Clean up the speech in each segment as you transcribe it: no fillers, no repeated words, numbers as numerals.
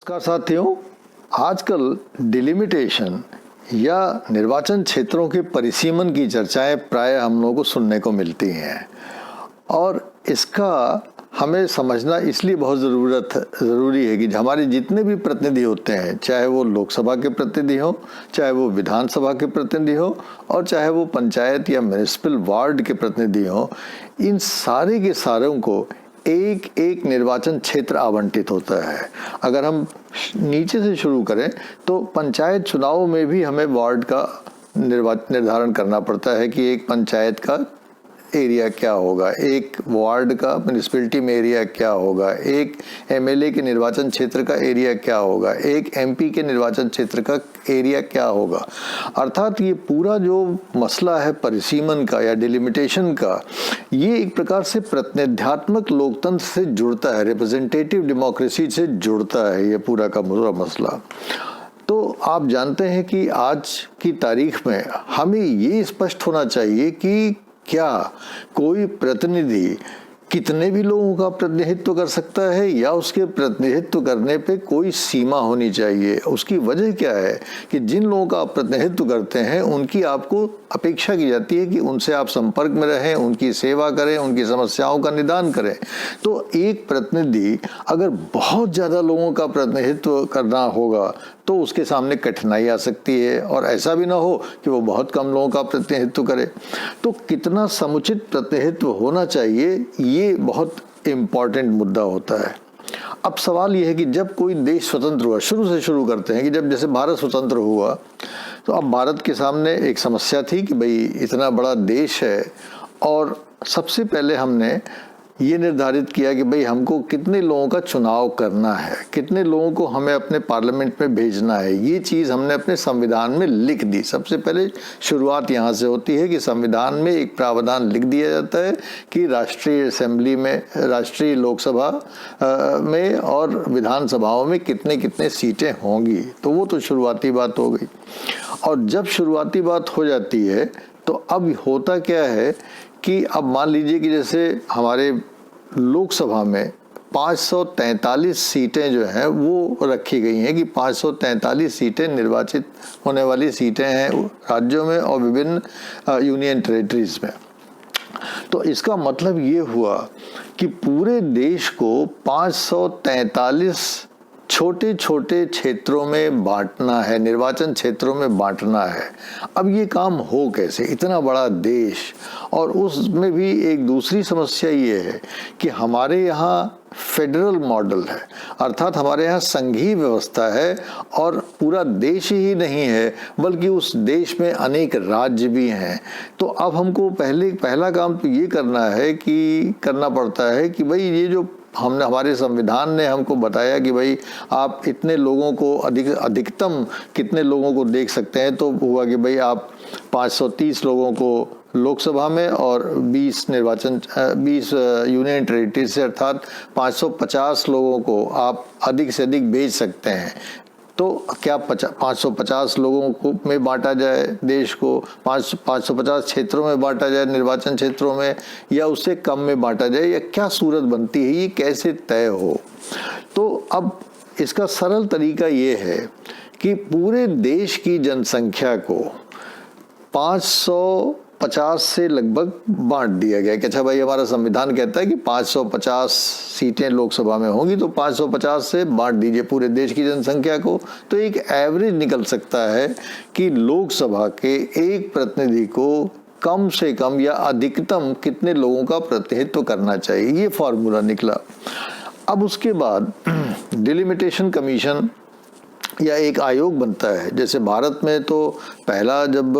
नमस्कार साथियों, आजकल डिलिमिटेशन या निर्वाचन क्षेत्रों के परिसीमन की चर्चाएं प्राय हम लोगों को सुनने को मिलती हैं और इसका हमें समझना इसलिए बहुत ज़रूरी है कि हमारे जितने भी प्रतिनिधि होते हैं, चाहे वो लोकसभा के प्रतिनिधि हो, चाहे वो विधानसभा के प्रतिनिधि हो और चाहे वो पंचायत या म्युनिसिपल वार्ड के प्रतिनिधि हो, इन सारे के सारों को एक एक निर्वाचन क्षेत्र आवंटित होता है। अगर हम नीचे से शुरू करें तो पंचायत चुनाव में भी हमें वार्ड का निर्धारण करना पड़ता है कि एक पंचायत का एरिया क्या होगा, एक वार्ड का म्यूनिसिपैलिटी में एरिया क्या होगा, एक एमएलए के निर्वाचन क्षेत्र का एरिया क्या होगा, एक एमपी के निर्वाचन क्षेत्र का एरिया क्या होगा। अर्थात ये पूरा जो मसला है परिसीमन का या डिलिमिटेशन का, ये एक प्रकार से प्रतिनिध्यात्मक लोकतंत्र से जुड़ता है, रिप्रेजेंटेटिव डेमोक्रेसी से जुड़ता है ये पूरा का पूरा मसला। तो आप जानते हैं कि आज की तारीख में हमें ये स्पष्ट होना चाहिए कि क्या कोई प्रतिनिधि कितने भी लोगों का प्रतिनिधित्व कर सकता है या उसके प्रतिनिधित्व करने पे कोई सीमा होनी चाहिए। उसकी वजह क्या है कि जिन लोगों का आप प्रतिनिधित्व करते हैं उनकी आपको अपेक्षा की जाती है कि उनसे आप संपर्क में रहें, उनकी सेवा करें, उनकी समस्याओं का निदान करें। तो एक प्रतिनिधि अगर बहुत ज़्यादा लोगों का प्रतिनिधित्व करना होगा तो उसके सामने कठिनाई आ सकती है और ऐसा भी ना हो कि वो बहुत कम लोगों का प्रतिनिधित्व करे। तो कितना समुचित प्रतिनिधित्व होना चाहिए, ये बहुत इम्पॉर्टेंट मुद्दा होता है। अब सवाल ये है कि जब कोई देश स्वतंत्र हुआ, शुरू से शुरू करते हैं कि जब जैसे भारत स्वतंत्र हुआ तो अब भारत के सामने एक समस्या थी कि भाई इतना बड़ा देश है और सबसे पहले हमने ये निर्धारित किया कि भाई हमको कितने लोगों का चुनाव करना है, कितने लोगों को हमें अपने पार्लियामेंट में भेजना है। ये चीज़ हमने अपने संविधान में लिख दी। सबसे पहले शुरुआत यहाँ से होती है कि संविधान में एक प्रावधान लिख दिया जाता है कि राष्ट्रीय असेंबली में, राष्ट्रीय लोकसभा में और विधानसभाओं में कितने कितने सीटें होंगी। तो वो तो शुरुआती बात हो गई। और जब शुरुआती बात हो जाती है तो अब होता क्या है कि अब मान लीजिए कि जैसे हमारे लोकसभा में 543 सीटें जो हैं वो रखी गई हैं कि 543 सीटें निर्वाचित होने वाली सीटें हैं राज्यों में और विभिन्न यूनियन टेरिटरीज में। तो इसका मतलब ये हुआ कि पूरे देश को 543 छोटे छोटे क्षेत्रों में बांटना है, निर्वाचन क्षेत्रों में बांटना है। अब ये काम हो कैसे, इतना बड़ा देश, और उसमें भी एक दूसरी समस्या ये है कि हमारे यहाँ फेडरल मॉडल है, अर्थात हमारे यहाँ संघीय व्यवस्था है और पूरा देश ही नहीं है बल्कि उस देश में अनेक राज्य भी हैं। तो अब हमको पहला काम तो ये करना पड़ता है कि भाई ये जो हमने हमारे संविधान ने हमको बताया कि भाई आप इतने लोगों को अधिकतम कितने लोगों को देख सकते हैं, तो हुआ कि भाई आप 530 लोगों को लोकसभा में और 20 यूनियन टेरिटरी से अर्थात 550 लोगों को आप अधिक से अधिक भेज सकते हैं। तो क्या 550 लोगों को में बांटा जाए, देश को 550 क्षेत्रों में बांटा जाए, निर्वाचन क्षेत्रों में, या उससे कम में बांटा जाए, या क्या सूरत बनती है, ये कैसे तय हो। तो अब इसका सरल तरीका ये है कि पूरे देश की जनसंख्या को 550 से लगभग बांट दिया गया कि अच्छा भाई हमारा संविधान कहता है कि 550 सीटें लोकसभा में होंगी, तो 550 से बांट दीजिए पूरे देश की जनसंख्या को। तो एक एवरेज निकल सकता है कि लोकसभा के एक प्रतिनिधि को कम से कम या अधिकतम कितने लोगों का प्रतिनिधित्व करना चाहिए, ये फॉर्मूला निकला। अब उसके बाद डिलिमिटेशन कमीशन या एक आयोग बनता है। जैसे भारत में तो पहला जब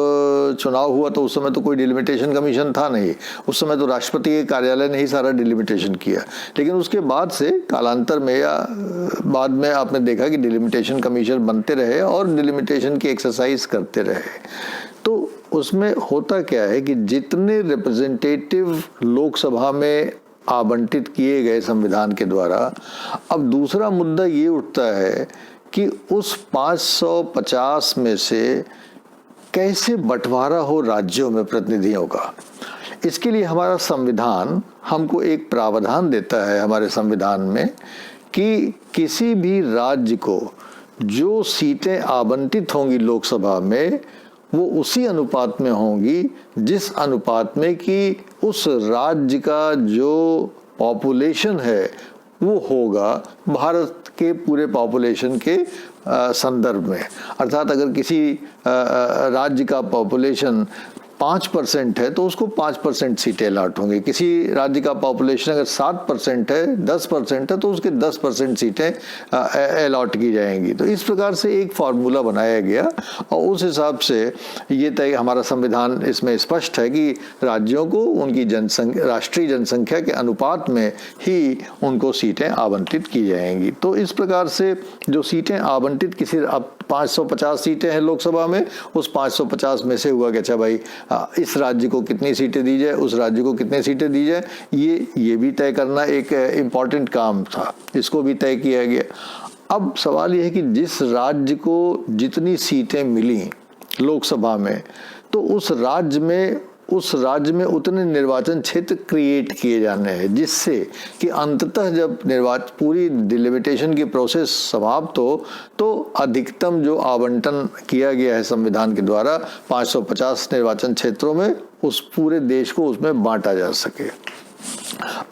चुनाव हुआ तो उस समय तो कोई डिलिमिटेशन कमीशन था नहीं, उस समय तो राष्ट्रपति के कार्यालय ने ही सारा डिलिमिटेशन किया। लेकिन उसके बाद से कालांतर में या बाद में आपने देखा कि डिलिमिटेशन कमीशन बनते रहे और डिलिमिटेशन की एक्सरसाइज करते रहे। तो उसमें होता क्या है कि जितने रिप्रेजेंटेटिव लोकसभा में आवंटित किए गए संविधान के द्वारा, अब दूसरा मुद्दा ये उठता है कि उस 550 में से कैसे बंटवारा हो राज्यों में प्रतिनिधियों का। इसके लिए हमारा संविधान हमको एक प्रावधान देता है हमारे संविधान में कि किसी भी राज्य को जो सीटें आवंटित होंगी लोकसभा में वो उसी अनुपात में होंगी जिस अनुपात में कि उस राज्य का जो पॉपुलेशन है वो होगा भारत के पूरे पॉपुलेशन के संदर्भ में। अर्थात अगर किसी राज्य का पॉपुलेशन 5% है तो उसको 5% सीटें अलॉट होंगी। किसी राज्य का पॉपुलेशन अगर 7% है, 10% है तो उसके 10% सीटें अलॉट की जाएंगी। तो इस प्रकार से एक फार्मूला बनाया गया और उस हिसाब से ये तय हमारा संविधान इसमें स्पष्ट है कि राज्यों को उनकी राष्ट्रीय जनसंख्या के अनुपात में ही उनको सीटें आवंटित की जाएंगी। तो इस प्रकार से जो सीटें आवंटित किसी अब 550 सीटें हैं लोकसभा में, उस 550 में से हुआ कि अच्छा भाई इस राज्य को कितनी सीटें दी जाए, उस राज्य को कितनी सीटें दी जाए, ये भी तय करना एक इम्पॉर्टेंट काम था, इसको भी तय किया गया। अब सवाल यह है कि जिस राज्य को जितनी सीटें मिली लोकसभा में तो उस राज्य में उतने निर्वाचन क्षेत्र क्रिएट किए जाने हैं, जिससे कि अंततः जब पूरी डिलिमिटेशन की प्रोसेस समाप्त हो तो अधिकतम जो आवंटन किया गया है संविधान के द्वारा 550 निर्वाचन क्षेत्रों में, उस पूरे देश को उसमें बांटा जा सके।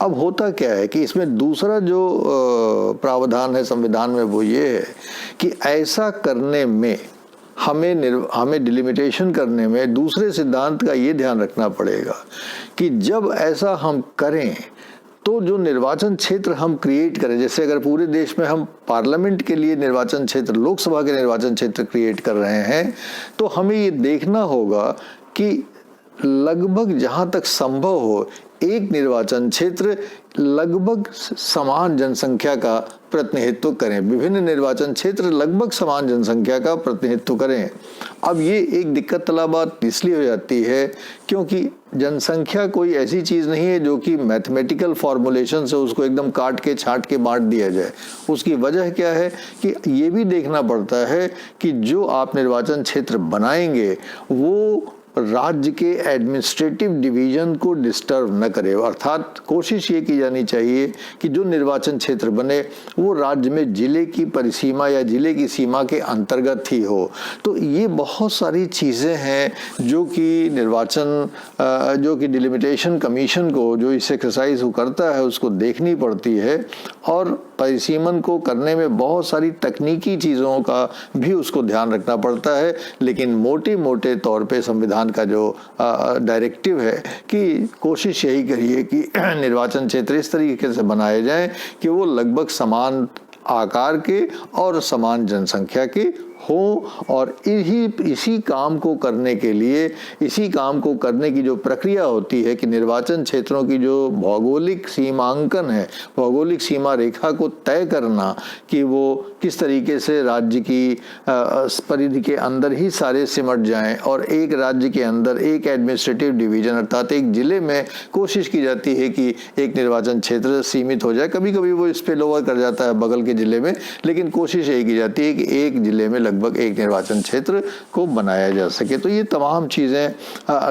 अब होता क्या है कि इसमें दूसरा जो प्रावधान है संविधान में वो ये है कि ऐसा करने में हमें डिलिमिटेशन करने में दूसरे सिद्धांत का ये ध्यान रखना पड़ेगा कि जब ऐसा हम करें तो जो निर्वाचन क्षेत्र हम क्रिएट करें, जैसे अगर पूरे देश में हम पार्लियामेंट के लिए निर्वाचन क्षेत्र, लोकसभा के निर्वाचन क्षेत्र क्रिएट कर रहे हैं, तो हमें ये देखना होगा कि लगभग जहां तक संभव हो एक निर्वाचन क्षेत्र लगभग समान जनसंख्या का प्रतिनिधित्व करें, विभिन्न निर्वाचन क्षेत्र लगभग समान जनसंख्या का प्रतिनिधित्व करें। अब ये एक दिक्कत वाला बात इसलिए हो जाती है क्योंकि जनसंख्या कोई ऐसी चीज़ नहीं है जो कि मैथमेटिकल फॉर्मुलेशन से उसको एकदम काट के छांट के बांट दिया जाए। उसकी वजह क्या है कि ये भी देखना पड़ता है कि जो आप निर्वाचन क्षेत्र बनाएंगे वो राज्य के एडमिनिस्ट्रेटिव डिवीजन को डिस्टर्ब न करे, अर्थात कोशिश ये की जानी चाहिए कि जो निर्वाचन क्षेत्र बने वो राज्य में जिले की परिसीमा या जिले की सीमा के अंतर्गत ही हो। तो ये बहुत सारी चीज़ें हैं जो कि डिलिमिटेशन कमीशन को जो इस एक्सरसाइज को करता है उसको देखनी पड़ती है, और परिसीमन को करने में बहुत सारी तकनीकी चीज़ों का भी उसको ध्यान रखना पड़ता है। लेकिन मोटे तौर पे संविधान का जो डायरेक्टिव है कि कोशिश यही करिए कि निर्वाचन क्षेत्र इस तरीके से बनाए जाएं कि वो लगभग समान आकार के और समान जनसंख्या के हो, और इसी काम को करने के लिए, इसी काम को करने की जो प्रक्रिया होती है कि निर्वाचन क्षेत्रों की जो भौगोलिक सीमांकन है, भौगोलिक सीमा रेखा को तय करना कि वो किस तरीके से राज्य की परिधि के अंदर ही सारे सिमट जाएं और एक राज्य के अंदर एक एडमिनिस्ट्रेटिव डिवीजन अर्थात एक जिले में कोशिश की जाती है कि एक निर्वाचन क्षेत्र सीमित हो जाए। कभी कभी वो स्पिल ओवर कर जाता है बगल के जिले में, लेकिन कोशिश यही की जाती है कि एक जिले में लगभग एक निर्वाचन क्षेत्र को बनाया जा सके। तो ये तमाम चीज़ें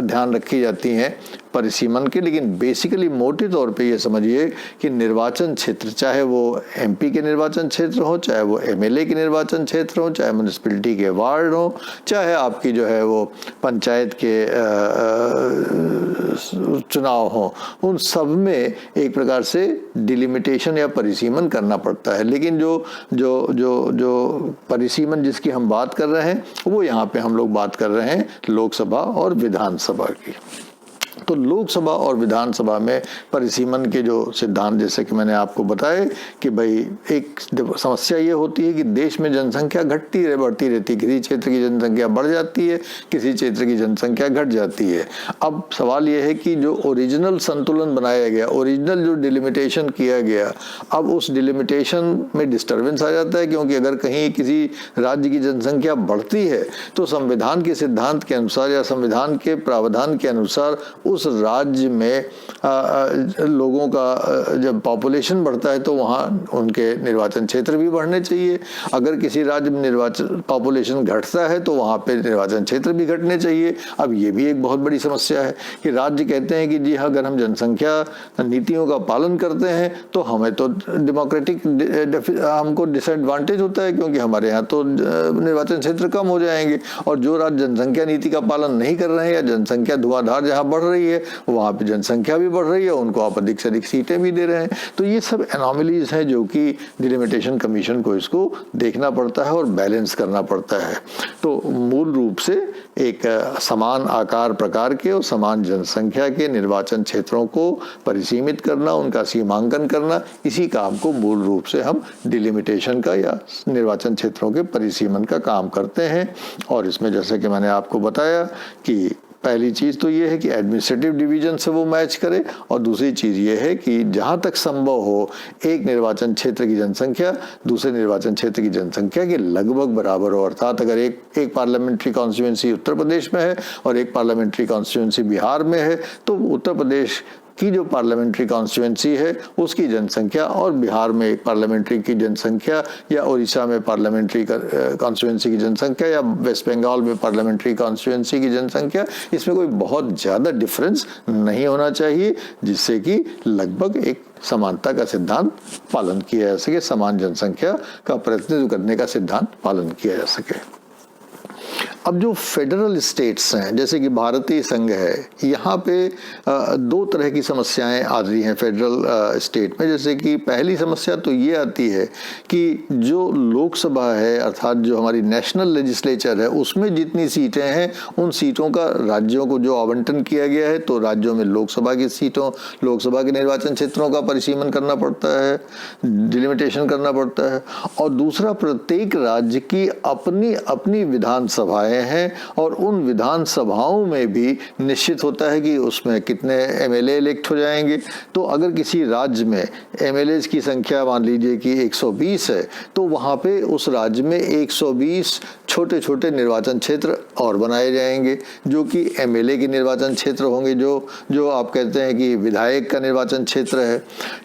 ध्यान रखी जाती हैं परिसीमन के। लेकिन बेसिकली मोटे तौर पे ये समझिए कि निर्वाचन क्षेत्र, चाहे वो एमपी के निर्वाचन क्षेत्र हो, चाहे वो एमएलए के निर्वाचन क्षेत्र हो, चाहे म्यूनिसिपैलिटी के वार्ड हो, चाहे आपकी जो है वो पंचायत के चुनाव हो, उन सब में एक प्रकार से डिलिमिटेशन या परिसीमन करना पड़ता है। लेकिन जो परिसीमन जिसकी हम बात कर रहे हैं वो यहाँ पे हम लोग बात कर रहे हैं लोकसभा और विधानसभा की। तो लोकसभा और विधानसभा में परिसीमन के जो सिद्धांत, जैसे कि मैंने आपको बताया कि भाई एक समस्या ये होती है कि देश में जनसंख्या बढ़ती रहती है, किसी क्षेत्र की जनसंख्या बढ़ जाती है, किसी क्षेत्र की जनसंख्या घट जाती है। अब सवाल ये है कि जो ओरिजिनल संतुलन बनाया गया, ओरिजिनल जो डिलिमिटेशन किया गया, अब उस डिलिमिटेशन में डिस्टर्बेंस आ जाता है, क्योंकि अगर कहीं किसी राज्य की जनसंख्या बढ़ती है तो संविधान के सिद्धांत के अनुसार या संविधान के प्रावधान के अनुसार उस राज्य में लोगों का जब पॉपुलेशन बढ़ता है तो वहाँ उनके निर्वाचन क्षेत्र भी बढ़ने चाहिए। अगर किसी राज्य में निर्वाचन पॉपुलेशन घटता है तो वहाँ पे निर्वाचन क्षेत्र भी घटने चाहिए। अब ये भी एक बहुत बड़ी समस्या है कि राज्य कहते हैं कि जी हाँ, अगर हम जनसंख्या नीतियों का पालन करते हैं तो हमें तो डेमोक्रेटिक हमको डिसएडवांटेज होता है, क्योंकि हमारे यहाँ तो निर्वाचन क्षेत्र कम हो जाएंगे। और जो राज्य जनसंख्या नीति का पालन नहीं कर रहे हैं या जनसंख्या धुआंधार जहाँ बढ़ रही है वहाँ पे जनसंख्या भी बढ़ रही है, उनको आप अधिक से अधिक सीटें भी दे रहे हैं। तो ये सब एनोमलीज हैं जो कि डिलिमिटेशन कमीशन को इसको देखना पड़ता है और बैलेंस करना पड़ता है। तो मूल रूप से एक समान आकार प्रकार के और समान जनसंख्या के निर्वाचन क्षेत्रों को परिसीमित करना, उनका सीमांकन करना, इसी काम को मूल रूप से हम डिलिमिटेशन का या निर्वाचन क्षेत्रों के परिसीमन का काम करते हैं। और इसमें जैसे कि मैंने आपको बताया कि पहली चीज़ तो ये है कि एडमिनिस्ट्रेटिव डिवीजन से वो मैच करे, और दूसरी चीज़ ये है कि जहाँ तक संभव हो एक निर्वाचन क्षेत्र की जनसंख्या दूसरे निर्वाचन क्षेत्र की जनसंख्या के लगभग बराबर हो। अर्थात अगर एक पार्लियामेंट्री कॉन्स्टिट्यूंसी उत्तर प्रदेश में है और एक पार्लियामेंट्री कॉन्स्टिट्यूंसी बिहार में है, तो उत्तर प्रदेश की जो पार्लियामेंट्री कॉन्स्टिट्यूंसी है उसकी जनसंख्या और बिहार में एक पार्लियामेंट्री की जनसंख्या या उड़ीसा में पार्लियामेंट्री कॉन्स्टिट्यूंसी की जनसंख्या या वेस्ट बंगाल में पार्लियामेंट्री कॉन्स्टिट्यूंसी की जनसंख्या, इसमें कोई बहुत ज़्यादा डिफरेंस नहीं होना चाहिए, जिससे कि लगभग एक समानता का सिद्धांत पालन किया जा सके, समान जनसंख्या का प्रतिनिधित्व करने का सिद्धांत पालन किया जा सके। अब जो फेडरल स्टेट्स हैं जैसे कि भारतीय संघ है, यहाँ पे दो तरह की समस्याएं आ रही हैं फेडरल स्टेट में। जैसे कि पहली समस्या तो ये आती है कि जो लोकसभा है अर्थात जो हमारी नेशनल लेजिस्लेचर है उसमें जितनी सीटें हैं उन सीटों का राज्यों को जो आवंटन किया गया है, तो राज्यों में लोकसभा की सीटों लोकसभा के निर्वाचन क्षेत्रों का परिसीमन करना पड़ता है, डिलिमिटेशन करना पड़ता है। और दूसरा, प्रत्येक राज्य की अपनी अपनी विधानसभाएं हैं और उन विधानसभाओं में भी निश्चित होता है कि उसमें कितने एमएलए इलेक्ट हो जाएंगे। तो अगर किसी राज्य में एमएलए की संख्या मान लीजिए कि 120 है, तो वहाँ पे उस राज्य में 120 छोटे छोटे निर्वाचन क्षेत्र और बनाए जाएंगे जो कि एमएलए के निर्वाचन क्षेत्र होंगे, जो आप कहते हैं कि विधायक का निर्वाचन क्षेत्र है।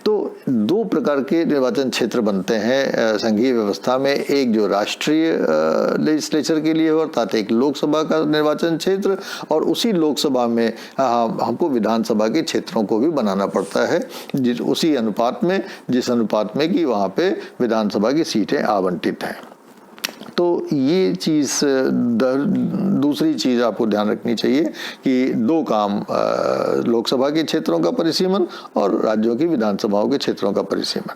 तो दो प्रकार के निर्वाचन क्षेत्र बनते हैं संघीय व्यवस्था में, एक जो राष्ट्रीय लेजिस्लेचर के लिए हो अर्थात एक लोकसभा का निर्वाचन क्षेत्र, और उसी लोकसभा में हमको विधानसभा के क्षेत्रों को भी बनाना पड़ता है उसी अनुपात में जिस अनुपात में कि वहाँ पे विधानसभा की सीटें आवंटित हैं। तो ये चीज़ दूसरी चीज़ आपको ध्यान रखनी चाहिए कि दो काम, लोकसभा के क्षेत्रों का परिसीमन और राज्यों की विधानसभाओं के क्षेत्रों का परिसीमन।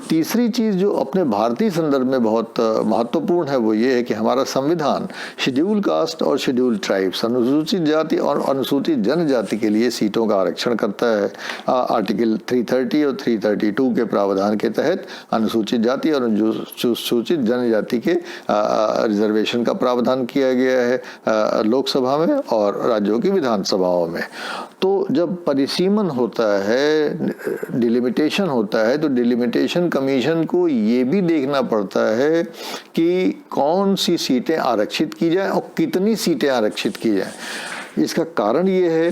तीसरी चीज़ जो अपने भारतीय संदर्भ में बहुत महत्वपूर्ण है वो ये है कि हमारा संविधान शेड्यूल कास्ट और शेड्यूल ट्राइब्स, अनुसूचित जाति और अनुसूचित जनजाति के लिए सीटों का आरक्षण करता है। आर्टिकल 330 और 332 के प्रावधान के तहत अनुसूचित जाति और अनुसूचित जनजाति के रिजर्वेशन का प्रावधान किया गया है लोकसभा में और राज्यों की विधानसभाओं में। तो जब परिसीमन होता है, डिलिमिटेशन होता है, तो डिलिमिटेशन कमीशन को ये भी देखना पड़ता है कि कौन सी सीटें आरक्षित की जाए और कितनी सीटें आरक्षित की जाए। इसका कारण ये है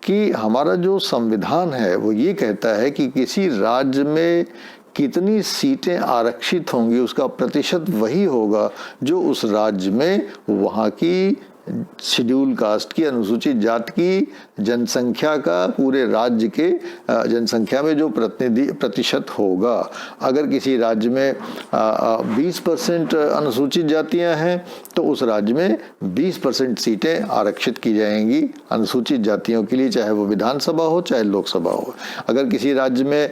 कि हमारा जो संविधान है वो ये कहता है कि किसी राज्य में कितनी सीटें आरक्षित होंगी उसका प्रतिशत वही होगा जो उस राज्य में वहाँ की शेड्यूल कास्ट की, अनुसूचित जाति की जनसंख्या का पूरे राज्य के जनसंख्या में जो प्रतिशत होगा। अगर किसी राज्य में 20% अनुसूचित जातियां हैं तो उस राज्य में 20% सीटें आरक्षित की जाएंगी अनुसूचित जातियों के लिए, चाहे वो विधानसभा हो चाहे लोकसभा हो। अगर किसी राज्य में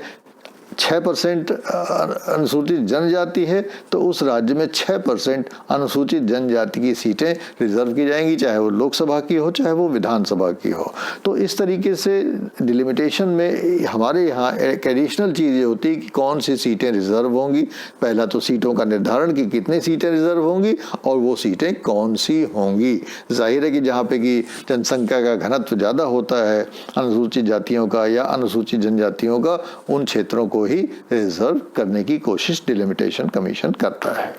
6% अनुसूचित जनजाति है तो उस राज्य में 6% अनुसूचित जनजाति की सीटें रिजर्व की जाएंगी, चाहे वो लोकसभा की हो चाहे वो विधानसभा की हो। तो इस तरीके से डिलिमिटेशन में हमारे यहाँ एक एडिशनल चीज़ ये होती है कि कौन सी सीटें रिजर्व होंगी। पहला तो सीटों का निर्धारण कि कितनी सीटें रिजर्व होंगी और वो सीटें कौन सी होंगी। जाहिर है कि जहाँ पे कि जनसंख्या का घनत्व ज़्यादा होता है अनुसूचित जातियों का या अनुसूचित जनजातियों का, उन क्षेत्रों को ही रिजर्व करने की कोशिश डिलिमिटेशन कमीशन करता है।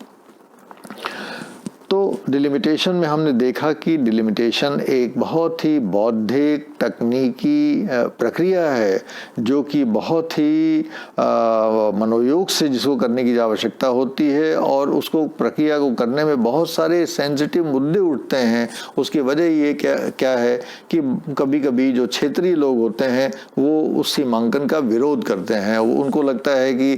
तो डिलिमिटेशन में हमने देखा कि डिलिमिटेशन एक बहुत ही बौद्धिक तकनीकी प्रक्रिया है जो कि बहुत ही मनोयोग से जिसको करने की आवश्यकता होती है, और उसको प्रक्रिया को करने में बहुत सारे सेंसिटिव मुद्दे उठते हैं। उसकी वजह ये क्या है कि कभी कभी जो क्षेत्रीय लोग होते हैं वो उस सीमांकन का विरोध करते हैं। उनको लगता है कि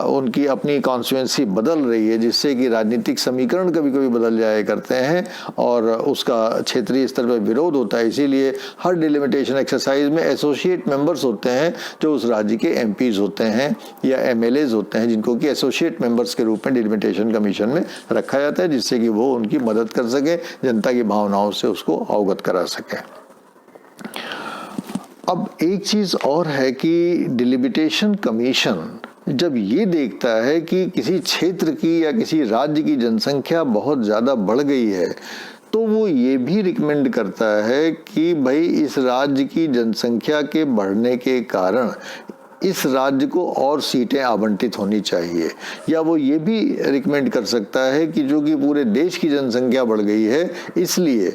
उनकी अपनी कॉन्स्टिट्यूएंसी बदल रही है, जिससे कि राजनीतिक समीकरण कभी कभी बदल जाया करते हैं और उसका क्षेत्रीय स्तर पर विरोध होता है। इसीलिए हर डिलिमिटेशन एक्सरसाइज में एसोसिएट मेंबर्स होते हैं जो उस राज्य के एमपीज होते हैं या एमएलएज होते हैं, जिनको कि एसोसिएट मेंबर्स के रूप में डिलिमिटेशन कमीशन में रखा जाता है, जिससे कि वो उनकी मदद कर सके, जनता की भावनाओं से उसको अवगत करा सके। अब एक चीज और है कि डिलिमिटेशन कमीशन जब ये देखता है कि किसी क्षेत्र की या किसी राज्य की जनसंख्या बहुत ज़्यादा बढ़ गई है, तो वो ये भी रिकमेंड करता है कि भाई इस राज्य की जनसंख्या के बढ़ने के कारण इस राज्य को और सीटें आवंटित होनी चाहिए। या वो ये भी रिकमेंड कर सकता है कि जो कि पूरे देश की जनसंख्या बढ़ गई है, इसलिए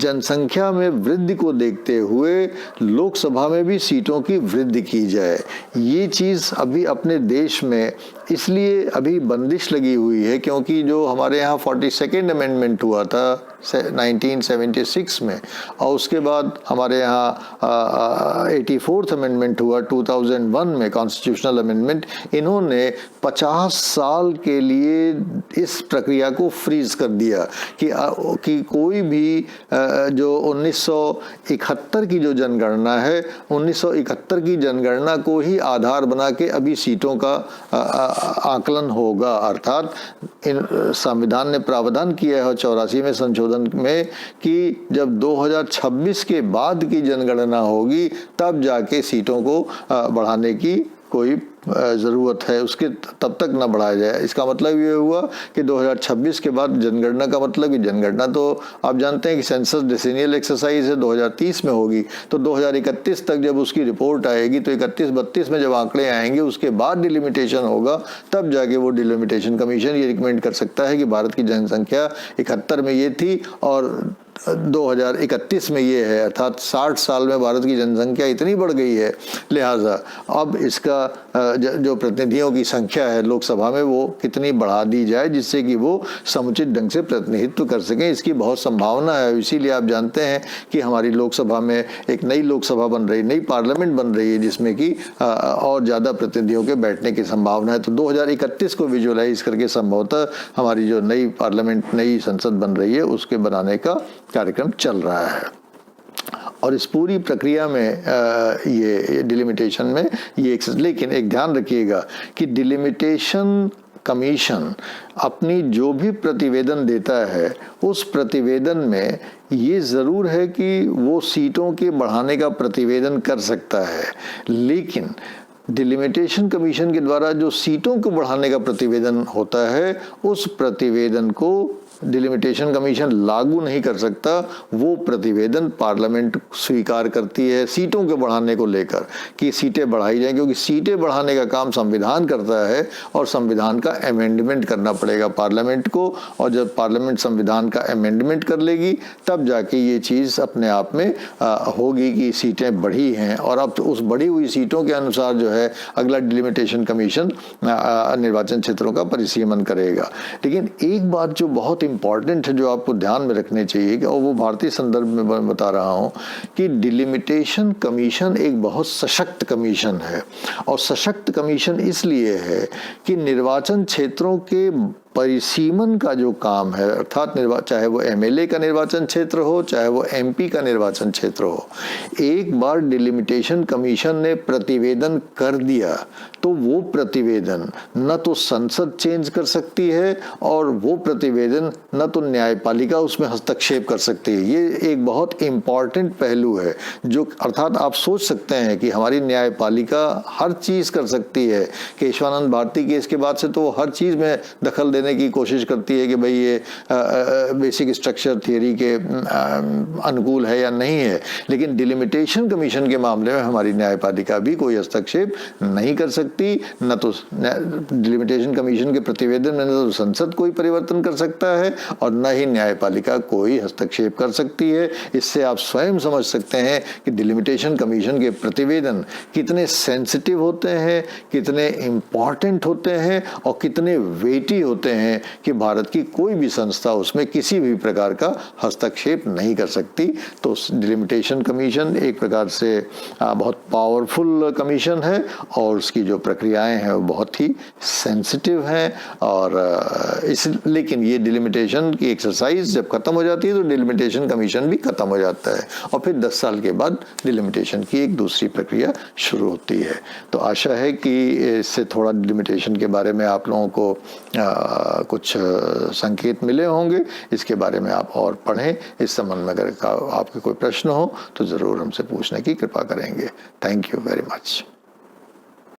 जनसंख्या में वृद्धि को देखते हुए लोकसभा में भी सीटों की वृद्धि की जाए। ये चीज़ अभी अपने देश में इसलिए अभी बंदिश लगी हुई है क्योंकि जो हमारे यहाँ 42nd अमेंडमेंट हुआ था 1976 में, और उसके बाद हमारे यहाँ 84th अमेंडमेंट हुआ 2001 में, कॉन्स्टिट्यूशनल अमेंडमेंट, इन्होंने 50 साल के लिए इस प्रक्रिया को फ्रीज कर दिया कि कोई भी जो 1971 की जो जनगणना है, 1971 की जनगणना को ही आधार बना के अभी सीटों का आकलन होगा। अर्थात संविधान ने प्रावधान किया है 84 में संशोधन में कि जब 2026 के बाद की जनगणना होगी तब जाके सीटों को बढ़ाने की कोई ज़रूरत है, उसके तब तक ना बढ़ाया जाए। इसका मतलब ये हुआ कि 2026 के बाद जनगणना का मतलब कि जनगणना तो आप जानते हैं कि सेंसस डेसेनियल एक्सरसाइज है 2030 में होगी, तो 2031 तक जब उसकी रिपोर्ट आएगी तो 31-32 में जब आंकड़े आएंगे उसके बाद डिलिमिटेशन होगा, तब जाके वो डिलिमिटेशन कमीशन ये रिकमेंड कर सकता है कि भारत की जनसंख्या 71 में ये थी और 2031 में ये है, अर्थात 60 साल में भारत की जनसंख्या इतनी बढ़ गई है, लिहाजा अब इसका जो प्रतिनिधियों की संख्या है लोकसभा में वो कितनी बढ़ा दी जाए जिससे कि वो समुचित ढंग से प्रतिनिधित्व कर सकें। इसकी बहुत संभावना है। इसीलिए आप जानते हैं कि हमारी लोकसभा में एक नई लोकसभा बन रही, नई पार्लियामेंट बन रही है जिसमें कि और ज़्यादा प्रतिनिधियों के बैठने की संभावना है। तो 2031 को विजुअलाइज करके संभवतः हमारी जो नई पार्लियामेंट, नई संसद बन रही है, उसके बनाने का कार्यक्रम चल रहा है। और इस पूरी प्रक्रिया में ये डिलिमिटेशन में ये लेकिन एक ध्यान रखिएगा कि डिलिमिटेशन कमीशन अपनी जो भी प्रतिवेदन देता है उस प्रतिवेदन में ये ज़रूर है कि वो सीटों के बढ़ाने का प्रतिवेदन कर सकता है, लेकिन डिलिमिटेशन कमीशन के द्वारा जो सीटों को बढ़ाने का प्रतिवेदन होता है उस प्रतिवेदन को डिलिमिटेशन कमीशन लागू नहीं कर सकता। वो प्रतिवेदन पार्लियामेंट स्वीकार करती है सीटों के बढ़ाने को लेकर कि सीटें बढ़ाई जाएं, क्योंकि सीटें बढ़ाने का काम संविधान करता है और संविधान का अमेंडमेंट करना पड़ेगा पार्लियामेंट को, और जब पार्लियामेंट संविधान का अमेंडमेंट कर लेगी तब जाके ये चीज़ अपने आप में होगी कि सीटें बढ़ी हैं, और अब तो उस बढ़ी हुई सीटों के अनुसार जो है अगला डिलिमिटेशन कमीशन निर्वाचन क्षेत्रों का परिसीमन करेगा। लेकिन एक बात जो बहुत इम्पॉर्टेंट है जो आपको ध्यान में रखनी चाहिए, और वो भारतीय संदर्भ में बता रहा हूँ कि डिलिमिटेशन कमीशन एक बहुत सशक्त कमीशन है, और सशक्त कमीशन इसलिए है कि निर्वाचन क्षेत्रों के परिसीमन का जो काम है, अर्थात चाहे वो एमएलए का निर्वाचन क्षेत्र हो चाहे वो एमपी का निर्वाचन क्षेत्र हो, एक बार डिलिमिटेशन कमीशन ने प्रतिवेदन कर दिया तो वो प्रतिवेदन न तो संसद चेंज कर सकती है और वो प्रतिवेदन न तो न्यायपालिका उसमें हस्तक्षेप कर सकती है। ये एक बहुत इम्पॉर्टेंट पहलू है जो अर्थात आप सोच सकते हैं कि हमारी न्यायपालिका हर चीज़ कर सकती है। केशवानंद भारती केस के बाद से तो वो हर चीज़ में दखल देने की कोशिश करती है कि भाई ये बेसिक स्ट्रक्चर थियरी के अनुकूल है या नहीं है, लेकिन डिलिमिटेशन कमीशन के मामले में हमारी न्यायपालिका भी कोई हस्तक्षेप नहीं कर सकती। न तो डिलिमिटेशन कमीशन के प्रतिवेदन में न तो संसद कोई परिवर्तन कर सकता है और न ही न्यायपालिका कोई हस्तक्षेप कर सकती है। इससे आप स्वयं समझ सकते हैं कि डिलिमिटेशन कमीशन के प्रतिवेदन कितने सेंसिटिव होते हैं, कितने इम्पॉर्टेंट होते हैं और कितने वेटी होते हैं कि भारत की कोई भी संस्था उसमें किसी भी प्रकार का हस्तक्षेप नहीं कर सकती। तो डिलिमिटेशन कमीशन एक प्रकार से बहुत पावरफुल कमीशन है और उसकी जो प्रक्रियाएं हैं वो बहुत ही सेंसिटिव हैं। और लेकिन ये डिलिमिटेशन की एक्सरसाइज जब खत्म हो जाती है तो डिलिमिटेशन कमीशन भी खत्म हो जाता है और फिर 10 साल के बाद डिलिमिटेशन की एक दूसरी प्रक्रिया शुरू होती है। तो आशा है कि इससे थोड़ा डिलिमिटेशन के बारे में आप लोगों को कुछ संकेत मिले होंगे। इसके बारे में आप और पढ़ें। इस संबंध में अगर आपके कोई प्रश्न हो तो ज़रूर हमसे पूछने की कृपा करेंगे। Thank you very much.